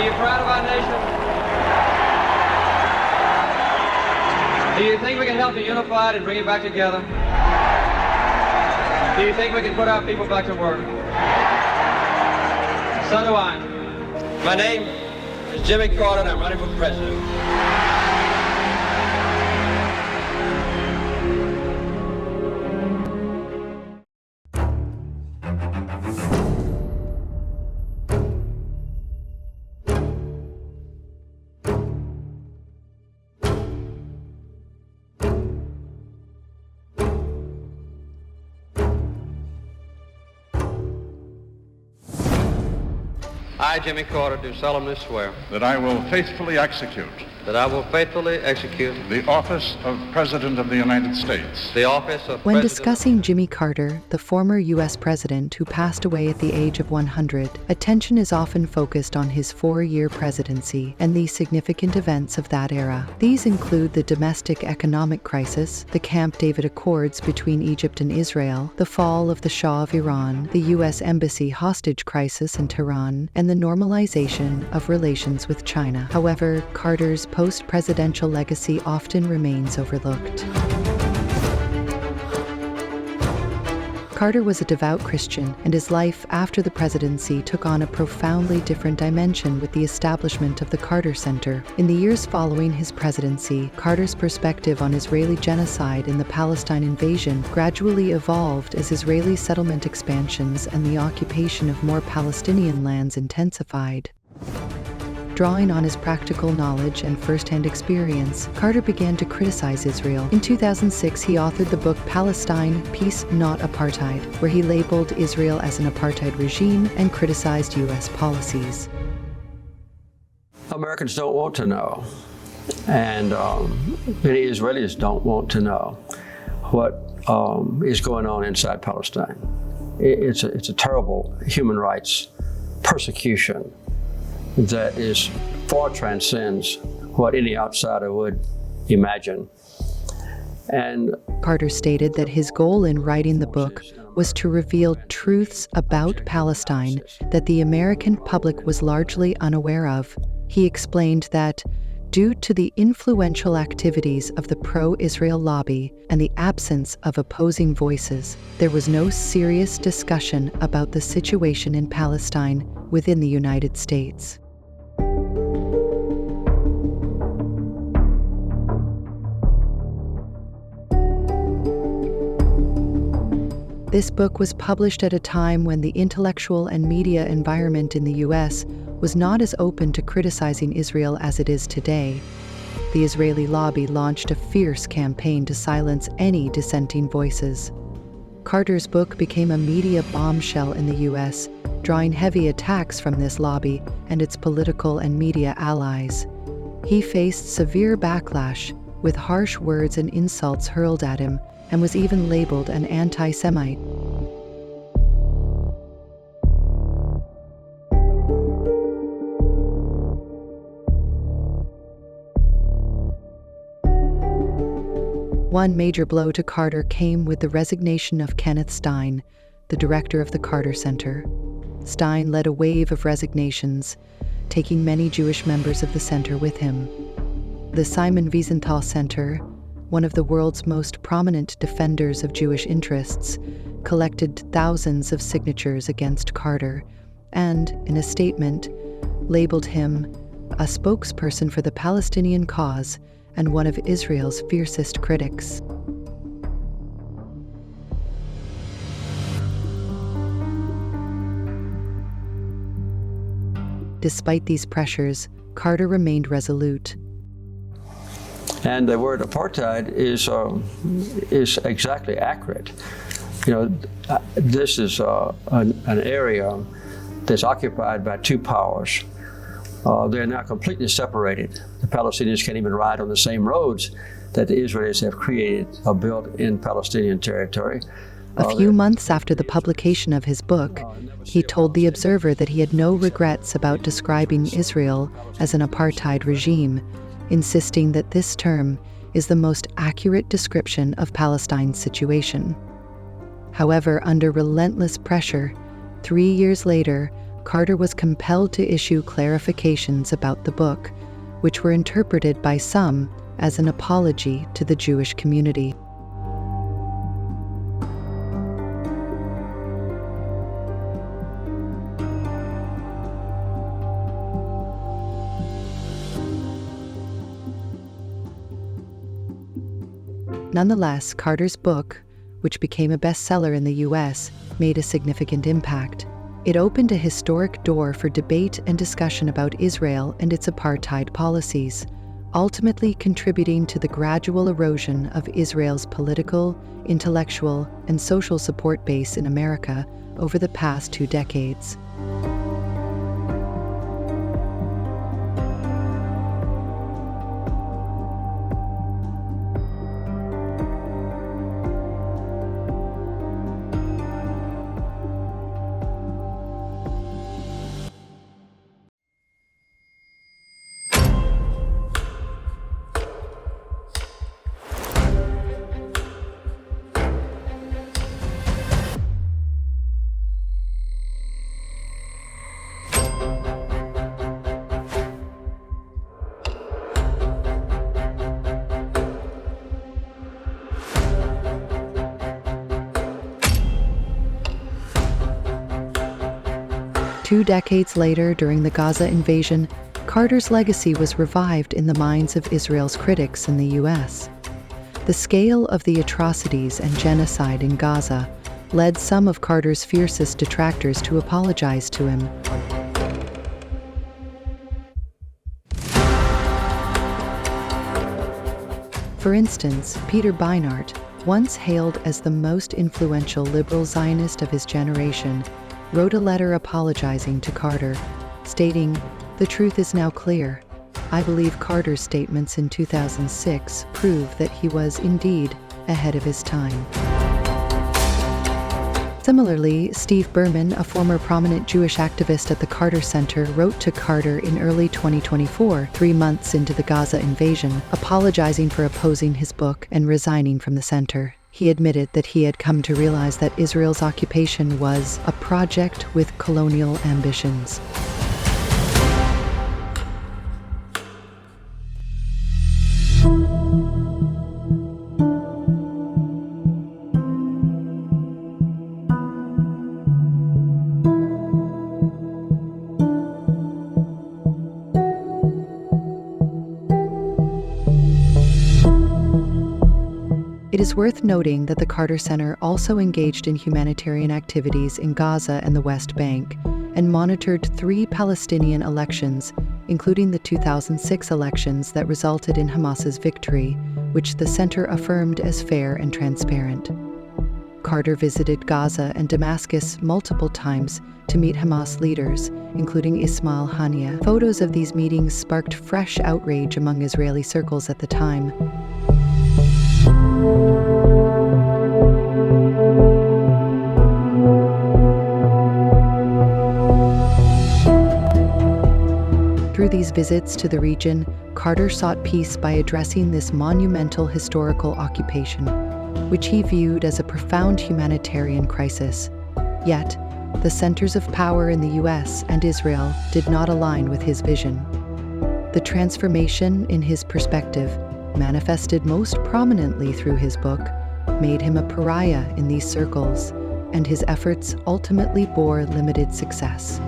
Are you proud of our nation? Do you think we can help to unify it and bring it back together? Do you think we can put our people back to work? So do I. My name is Jimmy Carter, and I'm running for president. I, Jimmy Carter, do solemnly swear that I will faithfully execute that I will faithfully execute the office of President of the United States. the office of When President discussing Jimmy Carter, the former U.S. president who passed away at the age of 100, attention is often focused on his 4-year presidency and the significant events of that era. These include the domestic economic crisis, the Camp David Accords between Egypt and Israel, the fall of the Shah of Iran, the U.S. Embassy hostage crisis in Tehran, and the normalization of relations with China. However, Carter's post-presidential legacy often remains overlooked. Carter was a devout Christian, and his life after the presidency took on a profoundly different dimension with the establishment of the Carter Center. In the years following his presidency, Carter's perspective on Israeli genocide and the Palestine invasion gradually evolved as Israeli settlement expansions and the occupation of more Palestinian lands intensified. Drawing on his practical knowledge and first-hand experience, Carter began to criticize Israel. In 2006, he authored the book Palestine, Peace, Not Apartheid, where he labeled Israel as an apartheid regime and criticized U.S. policies. Americans don't want to know, and many Israelis don't want to know what is going on inside Palestine. It's a terrible human rights persecution that far transcends what any outsider would imagine. And Carter stated that his goal in writing the book was to reveal truths about Palestine that the American public was largely unaware of. He explained that, due to the influential activities of the pro-Israel lobby and the absence of opposing voices, there was no serious discussion about the situation in Palestine within the United States. This book was published at a time when the intellectual and media environment in the U.S. was not as open to criticizing Israel as it is today. The Israeli lobby launched a fierce campaign to silence any dissenting voices. Carter's book became a media bombshell in the U.S., drawing heavy attacks from this lobby and its political and media allies. He faced severe backlash, with harsh words and insults hurled at him, and was even labeled an anti-Semite. One major blow to Carter came with the resignation of Kenneth Stein, the director of the Carter Center. Stein led a wave of resignations, taking many Jewish members of the center with him. The Simon Wiesenthal Center, one of the world's most prominent defenders of Jewish interests, collected thousands of signatures against Carter and, in a statement, labeled him a spokesperson for the Palestinian cause and one of Israel's fiercest critics. Despite these pressures, Carter remained resolute. And the word apartheid is exactly accurate. You know, this is an area that's occupied by two powers. They're now completely separated. The Palestinians can't even ride on the same roads that the Israelis have created or built in Palestinian territory. A few months after the publication of his book, he told The Observer that he had no regrets about describing Israel as an apartheid regime, insisting that this term is the most accurate description of Palestine's situation. However, under relentless pressure, 3 years later, Carter was compelled to issue clarifications about the book, which were interpreted by some as an apology to the Jewish community. Nonetheless, Carter's book, which became a bestseller in the U.S., made a significant impact. It opened a historic door for debate and discussion about Israel and its apartheid policies, ultimately contributing to the gradual erosion of Israel's political, intellectual, and social support base in America over the past 2 decades. Two decades later, during the Gaza invasion, Carter's legacy was revived in the minds of Israel's critics in the U.S. The scale of the atrocities and genocide in Gaza led some of Carter's fiercest detractors to apologize to him. For instance, Peter Beinart, once hailed as the most influential liberal Zionist of his generation, wrote a letter apologizing to Carter, stating, "The truth is now clear. I believe Carter's statements in 2006 prove that he was indeed ahead of his time." Similarly, Steve Berman, a former prominent Jewish activist at the Carter Center, wrote to Carter in early 2024, 3 months into the Gaza invasion, apologizing for opposing his book and resigning from the center. He admitted that he had come to realize that Israel's occupation was a project with colonial ambitions. It is worth noting that the Carter Center also engaged in humanitarian activities in Gaza and the West Bank, and monitored 3 Palestinian elections, including the 2006 elections that resulted in Hamas's victory, which the center affirmed as fair and transparent. Carter visited Gaza and Damascus multiple times to meet Hamas leaders, including Ismail Haniyeh. Photos of these meetings sparked fresh outrage among Israeli circles at the time. Through these visits to the region, Carter sought peace by addressing this monumental historical occupation, which he viewed as a profound humanitarian crisis. Yet, the centers of power in the U.S. and Israel did not align with his vision. The transformation in his perspective, manifested most prominently through his book, made him a pariah in these circles, and his efforts ultimately bore limited success.